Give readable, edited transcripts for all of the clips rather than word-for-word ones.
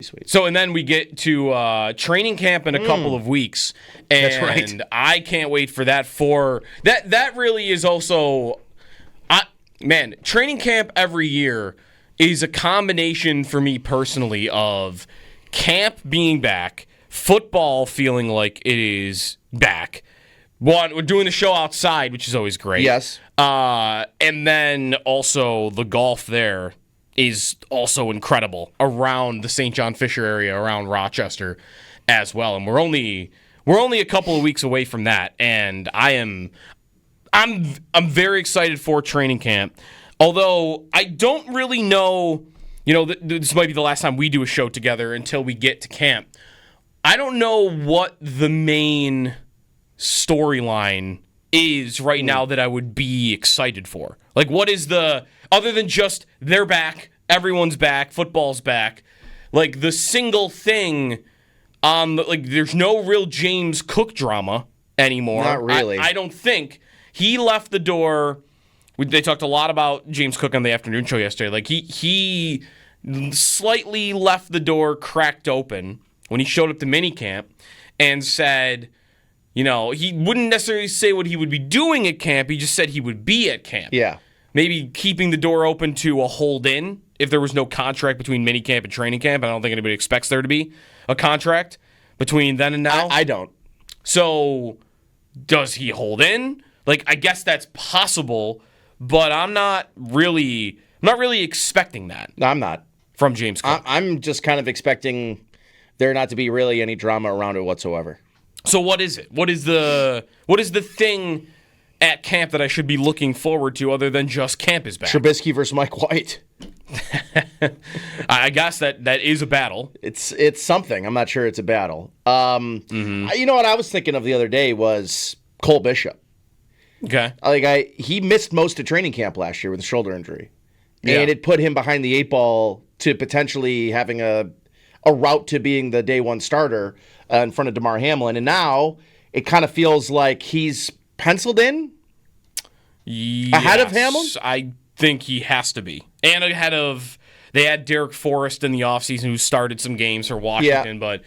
Sweet. So, and then we get to training camp in a couple of weeks. And That's right. I can't wait for that. That really is also, training camp every year is a combination for me personally of camp being back, football feeling like it is back. One, we're doing the show outside, which is always great. Yes. And then also the golf there is also incredible around the St. John Fisher area, around Rochester as well. And we're only a couple of weeks away from that, and I'm very excited for training camp. Although I don't really know, this might be the last time we do a show together until we get to camp. I don't know what the main storyline is right now that I would be excited for. Like, what is other than just they're back, everyone's back, football's back, like the single thing there's no real James Cook drama anymore. Not really. I don't think. He left the door. They talked a lot about James Cook on the afternoon show yesterday. Like, he slightly left the door cracked open when he showed up to minicamp and said, he wouldn't necessarily say what he would be doing at camp. He just said he would be at camp. Yeah. Maybe keeping the door open to a hold-in if there was no contract between minicamp and training camp. I don't think anybody expects there to be a contract between then and now. I don't. So does he hold in? Like, I guess that's possible, but I'm not really expecting that. No, I'm not. From James Cook. I'm just kind of expecting there not to be really any drama around it whatsoever. So what is it? What is the thing at camp that I should be looking forward to other than just camp is back? Trubisky versus Mike White. I guess that is a battle. It's something. I'm not sure it's a battle. You know what I was thinking of the other day was Cole Bishop. Okay. He missed most of training camp last year with a shoulder injury. Yeah. And it put him behind the eight ball to potentially having a route to being the day one starter in front of DeMar Hamlin. And now it kind of feels like he's penciled in ahead of Hamlin? I think he has to be. And ahead of, they had Derek Forrest in the offseason who started some games for Washington, but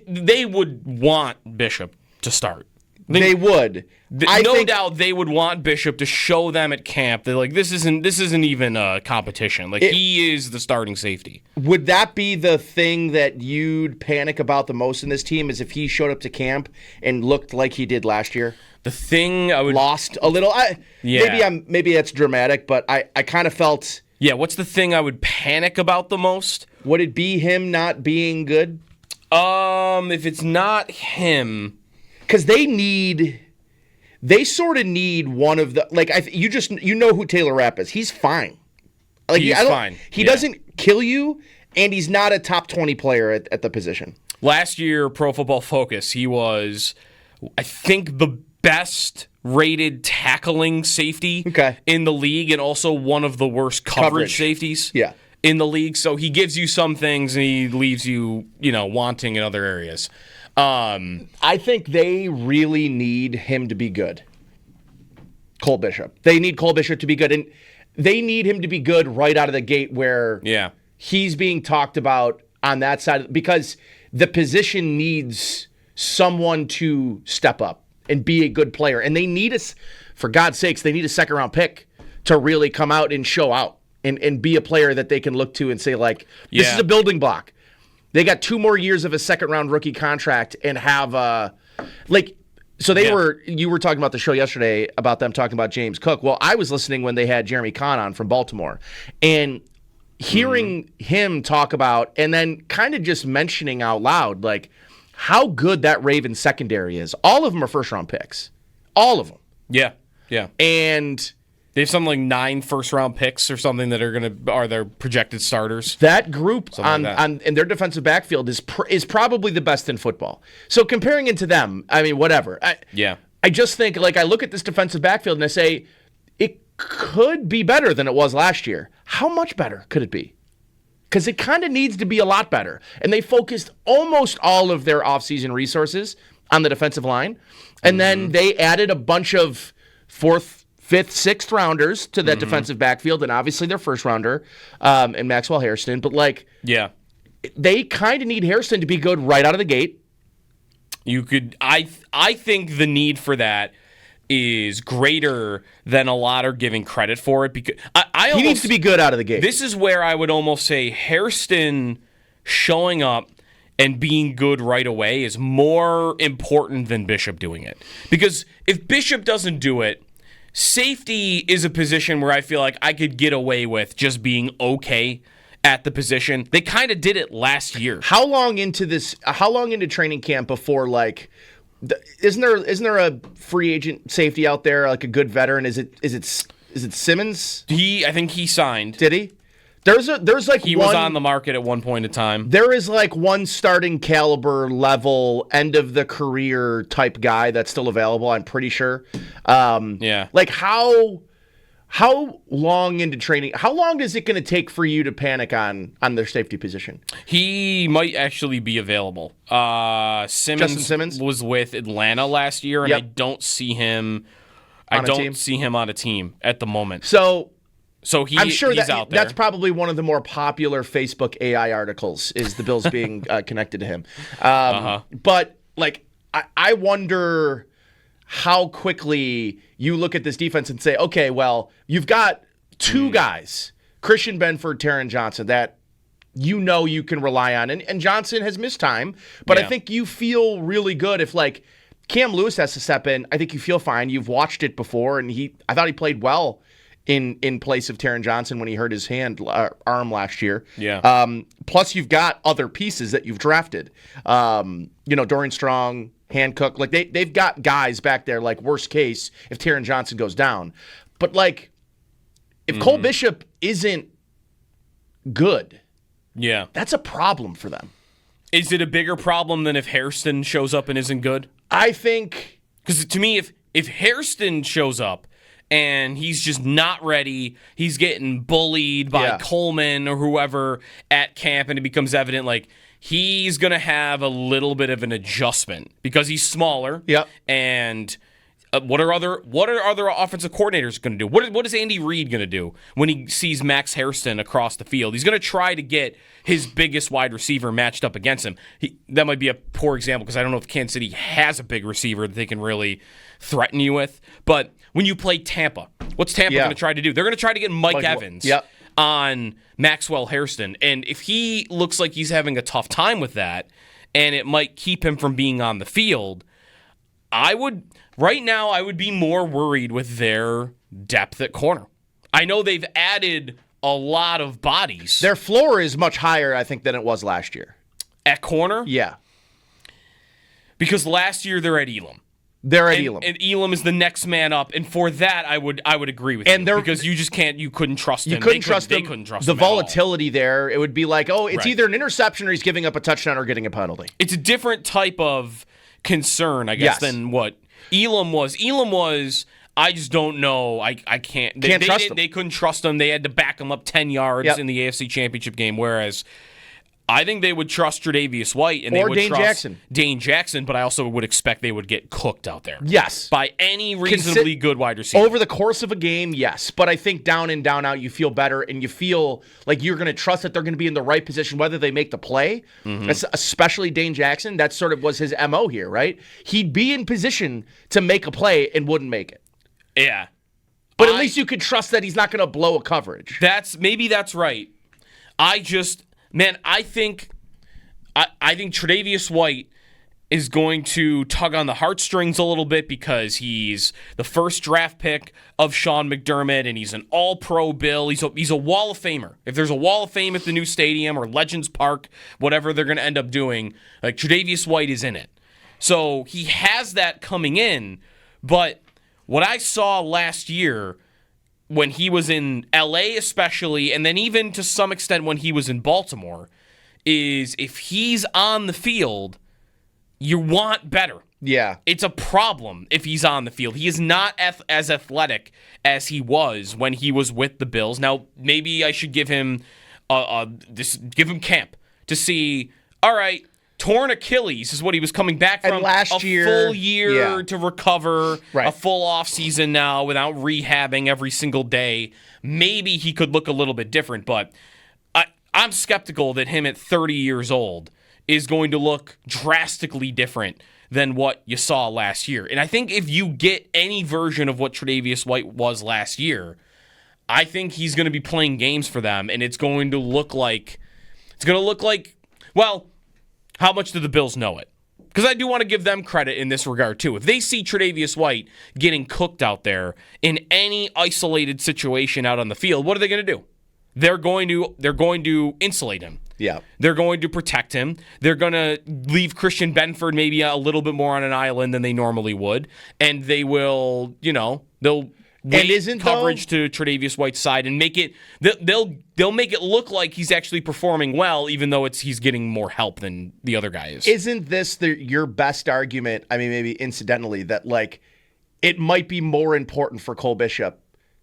they would want Bishop to start. They would. No doubt they would want Bishop to show them at camp that, like, this isn't even a competition. Like, he is the starting safety. Would that be the thing that you'd panic about the most in this team, is if he showed up to camp and looked like he did last year? The thing I would... Lost a little? Maybe that's dramatic, but I kind of felt... Yeah, what's the thing I would panic about the most? Would it be him not being good? If it's not him... Because they sort of need one of the, you know who Taylor Rapp is. He's fine. He's fine. He doesn't kill you, and he's not a top 20 player at the position. Last year, Pro Football Focus, he was, I think, the best rated tackling safety in the league, and also one of the worst coverage safeties in the league. So he gives you some things, and he leaves you, wanting in other areas. I think they really need him to be good. Cole Bishop. They need Cole Bishop to be good. And they need him to be good right out of the gate where he's being talked about on that side. Because the position needs someone to step up and be a good player. And they need for God's sakes, they need a second-round pick to really come out and show out and be a player that they can look to and say, like, this is a building block. They got 2 more years of a second-round rookie contract and have, you were talking about the show yesterday about them talking about James Cook. Well, I was listening when they had Jeremy Kahn on from Baltimore, and hearing him talk about, and then kind of just mentioning out loud, like, how good that Ravens secondary is. All of them are first-round picks. All of them. Yeah. And... they have something like 9 first-round picks or something that are their projected startjust. That group in their defensive backfield is probably the best in football. So comparing it to them, I mean, whatever. I just think, I look at this defensive backfield and I say, it could be better than it was last year. How much better could it be? Because it kind of needs to be a lot better. And they focused almost all of their offseason resources on the defensive line. And then they added a bunch of 4th, 5th, 6th rounders to that defensive backfield, and obviously their first rounder, and Maxwell Hairston. But they kind of need Hairston to be good right out of the gate. You could, I think the need for that is greater than a lot are giving credit for it, because he needs to be good out of the gate. This is where I would almost say Hairston showing up and being good right away is more important than Bishop doing it. Because if Bishop doesn't do it, safety is a position where I feel like I could get away with just being okay at the position. They kind of did it last year. How long into training camp before, like, isn't there a free agent safety out there, like a good veteran? Is it Simmons? I think he signed. Did he? There's like he was on the market at one point in time. There is like one starting caliber level end of the career type guy that's still available, I'm pretty sure. Yeah. Like how long into training? How long is it going to take for you to panic on their safety position? He might actually be available. Simmons was with Atlanta last year, and yep. I don't see him. See him on a team at the moment. So I'm sure he's out there. That's probably one of the more popular Facebook AI articles, is the Bills being connected to him. But like, I wonder how quickly you look at this defense and say, okay, well, you've got two guys, Christian Benford, Taron Johnson, that you can rely on. And Johnson has missed time, but I think you feel really good if, like, Cam Lewis has to step in. I think you feel fine. You've watched it before, and I thought he played well in place of Taron Johnson when he hurt his arm last year. Yeah. Plus, you've got other pieces that you've drafted. Dorian Strong, Hancock, like they've got guys back there, like, worst case if Taron Johnson goes down. But like, if Cole Bishop isn't good, that's a problem for them. Is it a bigger problem than if Hairston shows up and isn't good? I think, because to me, if Hairston shows up and he's just not ready, he's getting bullied by Coleman or whoever at camp, and it becomes evident, like, he's going to have a little bit of an adjustment because he's smaller. Yep. And what are other offensive coordinators going to do? What is Andy Reid going to do when he sees Max Hairston across the field? He's going to try to get his biggest wide receiver matched up against him. That might be a poor example because I don't know if Kansas City has a big receiver that they can really threaten you with. But when you play Tampa, what's Tampa going to try to do? They're going to try to get Mike Evans on Maxwell Hairston. And if he looks like he's having a tough time with that, and it might keep him from being on the field, right now I would be more worried with their depth at corner. I know they've added a lot of bodies. Their floor is much higher, I think, than it was last year. At corner? Yeah. Because last year they're at Elam. Elam. And Elam is the next man up, and for that I would agree with you. Because you just can't. You couldn't trust him. You couldn't trust him. They couldn't trust the him volatility there. It would be like, it's either an interception or he's giving up a touchdown or getting a penalty. It's a different type of concern, I guess, than what Elam was. Elam was, I just don't know. I can't. Can't trust him. They couldn't trust him. They had to back him up 10 yards in the AFC Championship game, whereas I think they would trust Tre'Davious White and they would trust Dane Jackson, but I also would expect they would get cooked out there. Yes. By any reasonably good wide receiver. Over the course of a game, yes. But I think down in, down out, you feel better and you feel like you're going to trust that they're going to be in the right position, whether they make the play, especially Dane Jackson. That sort of was his MO here, right? He'd be in position to make a play and wouldn't make it. Yeah. But at least you could trust that he's not going to blow a coverage. Maybe that's right. I think Tre'Davious White is going to tug on the heartstrings a little bit because he's the first draft pick of Sean McDermott and he's an all-pro Bill. He's a Wall of Famer. If there's a Wall of Fame at the new stadium or Legends Park, whatever they're going to end up doing, like, Tre'Davious White is in it. So he has that coming in, but what I saw last year when he was in LA especially, and then even to some extent when he was in Baltimore, is if he's on the field, you want better. Yeah. It's a problem if he's on the field. He is not as athletic as he was when he was with the Bills. Now, maybe I should give him camp to see, all right, torn Achilles is what he was coming back from. And last full year to recover, a full offseason now without rehabbing every single day. Maybe he could look a little bit different, but I'm skeptical that him at 30 years old is going to look drastically different than what you saw last year. And I think if you get any version of what Tre'Davious White was last year, I think he's going to be playing games for them, and it's going to look like, well, how much do the Bills know it? Because I do want to give them credit in this regard, too. If they see Tre'Davious White getting cooked out there in any isolated situation out on the field, what are they going to do? They're going to insulate him. Yeah. They're going to protect him. They're going to leave Christian Benford maybe a little bit more on an island than they normally would. And they will, they'll weight coverage to Tre'Davious White's side and make it, they'll make it look like he's actually performing well, even though he's getting more help than the other guy is. Isn't this your best argument? I mean, maybe incidentally, that it might be more important for Cole Bishop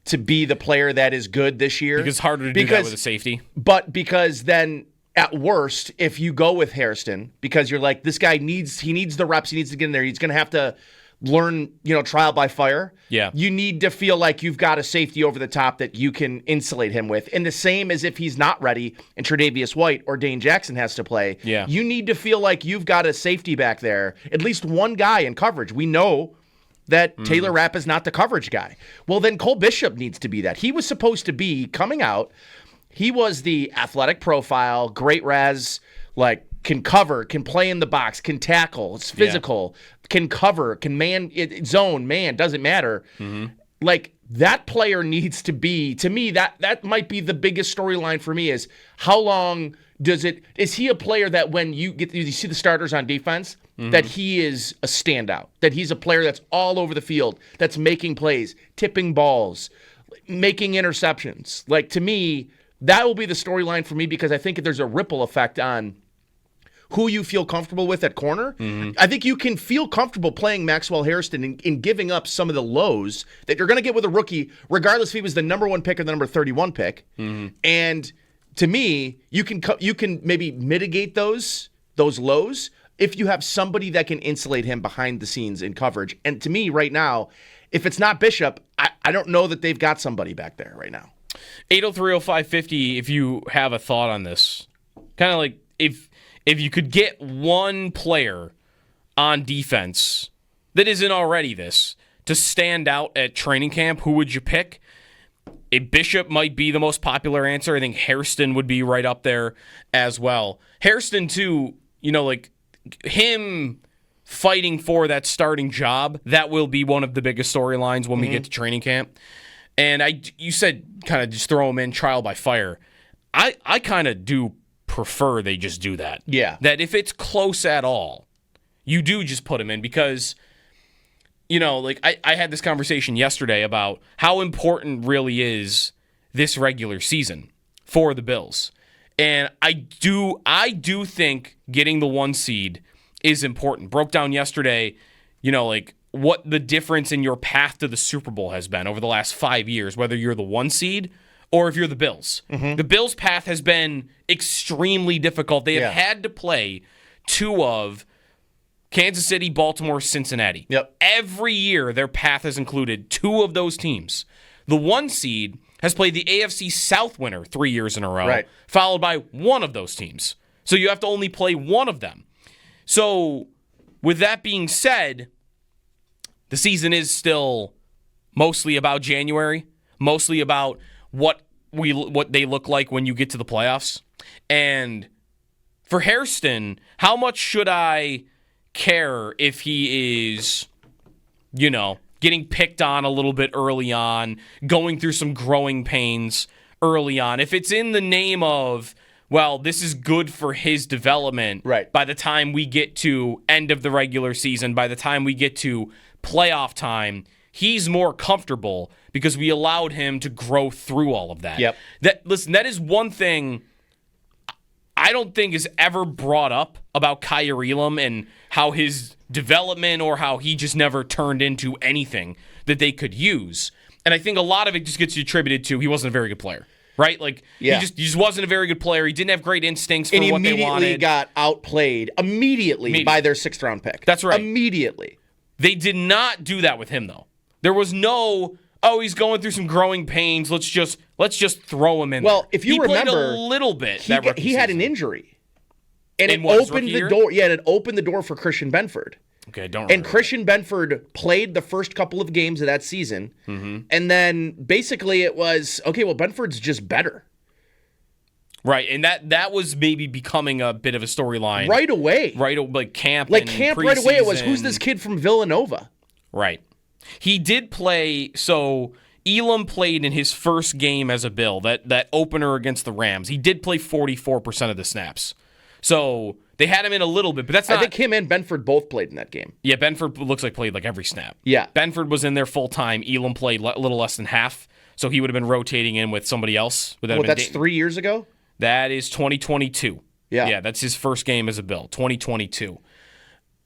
to be the player that is good this year. Because it's harder to do that with a safety. But because then, at worst, if you go with Hairston, because you're like, this guy needs the reps, he needs to get in there, he's going to have to learn, trial by fire. Yeah. You need to feel like you've got a safety over the top that you can insulate him with. And the same as if he's not ready and Tre'Davious White or Dane Jackson has to play. Yeah. You need to feel like you've got a safety back there, at least one guy in coverage. We know that Taylor Rapp is not the coverage guy. Well, then Cole Bishop needs to be that. He was supposed to be coming out. He was the athletic profile, great res, can cover, can play in the box, can tackle, it's physical, can cover, can zone, doesn't matter. That player needs to be, to me, that might be the biggest storyline for me is how long is he a player that when you see the starters on defense, that he is a standout, that he's a player that's all over the field, that's making plays, tipping balls, making interceptions. To me, that will be the storyline for me because I think there's a ripple effect on who you feel comfortable with at corner. I think you can feel comfortable playing Maxwell Hairston in giving up some of the lows that you're going to get with a rookie, regardless if he was the number 1 pick or the number 31 pick. And to me, you can maybe mitigate those lows if you have somebody that can insulate him behind the scenes in coverage. And to me, right now, if it's not Bishop, I don't know that they've got somebody back there right now. 803-0550, if you have a thought on this. Kind of like if you could get one player on defense that isn't already this to stand out at training camp, who would you pick? Bishop might be the most popular answer. I think Hairston would be right up there as well. Hairston, too, him fighting for that starting job, that will be one of the biggest storylines when we get to training camp. And you said kind of just throw him in trial by fire. I kind of do prefer they just do that. Yeah. That if it's close at all, you do just put him in because, I had this conversation yesterday about how important really is this regular season for the Bills. And I do think getting the 1 seed is important. Broke down yesterday, what the difference in your path to the Super Bowl has been over the last 5 years, whether you're the 1 seed or if you're the Bills. The Bills' path has been extremely difficult. They have had to play 2 of Kansas City, Baltimore, Cincinnati. Yep. Every year, their path has included 2 of those teams. The 1 seed has played the AFC South winner 3 years in a row, followed by 1 of those teams. So you have to only play 1 of them. So with that being said, the season is still mostly about January, mostly about what they look like when you get to the playoffs. And for Hairston, how much should I care if he is, getting picked on a little bit early on, going through some growing pains early on? If it's in the name of, well, this is good for his development by the time we get to end of the regular season, by the time we get to playoff time, he's more comfortable because we allowed him to grow through all of that. Yep. That is one thing I don't think is ever brought up about Kyer Elam and how his development or how he just never turned into anything that they could use. And I think a lot of it just gets attributed to he wasn't a very good player, right? He just wasn't a very good player. He didn't have great instincts for what they wanted. And immediately got outplayed by their 6th round pick. That's right. Immediately. They did not do that with him, though. There was no, oh, he's going through some growing pains. Let's just throw him in. Well, there. if you played remember, a little bit. He had an injury, and it opened opened the door. Yeah, it opened the door for Christian Benford. Okay, don't remember. And Christian Benford played the first couple of games of that season, and then basically it was, okay, well, Benford's just better. Right, and that was maybe becoming a bit of a storyline. Right away. Like camp right away, it was, who's this kid from Villanova? Right. He did play, so Elam played in his first game as a Bill, that opener against the Rams. He did play 44% of the snaps. So they had him in a little bit, but that's not... I think him and Benford both played in that game. Yeah, Benford looks like played like every snap. Yeah. Benford was in there full time. Elam played a little less than half, so he would have been rotating in with somebody else. That's 3 years ago? That is 2022. Yeah. Yeah, that's his first game as a Bill, 2022.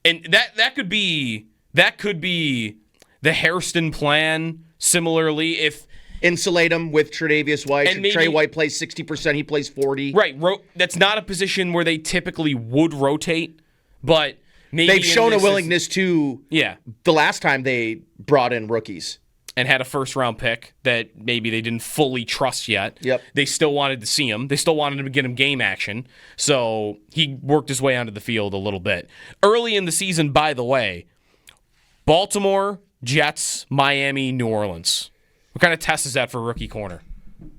And that could be the Hairston plan, similarly, if... Insulate him with Tre'Davious White. And maybe, Trey White plays 60%, he plays 40%. Right. That's not a position where they typically would rotate, but maybe... They've shown a willingness to... Yeah. The last time they brought in rookies. And had a first-round pick that maybe they didn't fully trust yet. Yep. They still wanted to see him. They still wanted to get him game action. So he worked his way onto the field a little bit. Early in the season, by the way, Baltimore, Jets, Miami, New Orleans. What kind of test is that for a rookie corner?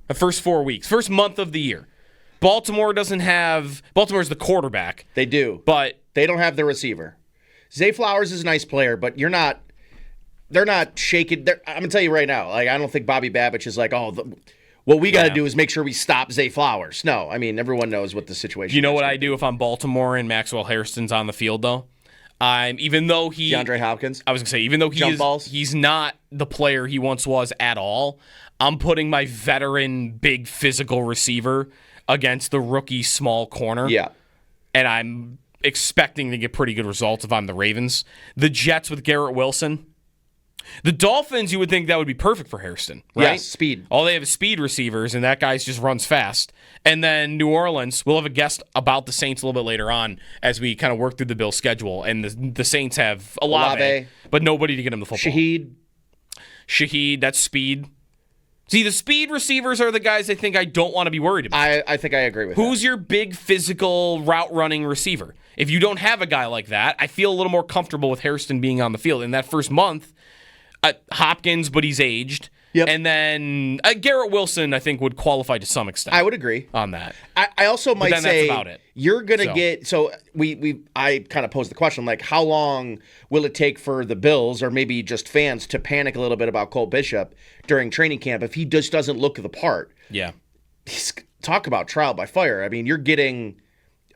The first 4 weeks, first month of the year. Baltimore's the quarterback. They do. But they don't have the receiver. Zay Flowers is a nice player, but they're not shaking. I'm going to tell you right now, like, I don't think Bobby Babich is like, what we got to do is make sure we stop Zay Flowers. No, I mean, everyone knows what the situation is. You know what I do if I'm Baltimore and Maxwell Hairston's on the field, though? Even though DeAndre Hopkins. I was gonna say, even though he's not the player he once was at all, I'm putting my veteran, big physical receiver against the rookie small corner. Yeah, and I'm expecting to get pretty good results if I'm the Ravens. The Jets with Garrett Wilson. The Dolphins, you would think that would be perfect for Hairston, right? Yes, speed. All they have is speed receivers, and that guy just runs fast. And then New Orleans, we'll have a guest about the Saints a little bit later on as we kind of work through the Bills' schedule. And the Saints have Olave, but nobody to get him the football. Shaheed, that's speed. See, the speed receivers are the guys I think I don't want to be worried about. I think I agree with Who's your big physical route-running receiver? If you don't have a guy like that, I feel a little more comfortable with Hairston being on the field. In that first month, Hopkins, but he's aged. Yep. And then Garrett Wilson, I think, would qualify to some extent. I would agree on that. I also might say that's about it. You're gonna get I kind of posed the question, like, how long will it take for the Bills or maybe just fans to panic a little bit about Cole Bishop during training camp if he just doesn't look the part? Yeah. Talk about trial by fire. I mean, you're getting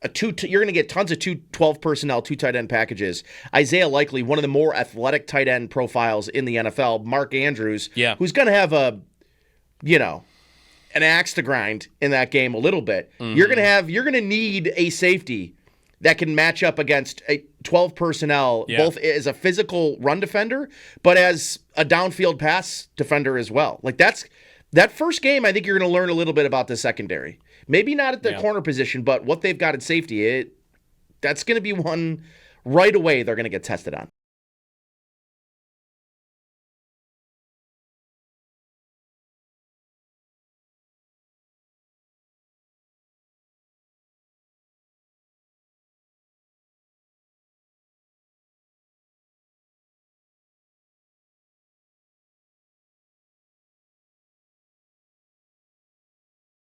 you're going to get tons of 12 personnel, 2 tight end packages. Isaiah Likely, one of the more athletic tight end profiles in the NFL. Mark Andrews, who's going to have an axe to grind in that game a little bit. Mm-hmm. You're going to need a safety that can match up against a 12 personnel, both as a physical run defender, but as a downfield pass defender as well. Like that first game, I think you're going to learn a little bit about the secondary. Maybe not at the corner position, but what they've got at safety, that's going to be one right away they're going to get tested on.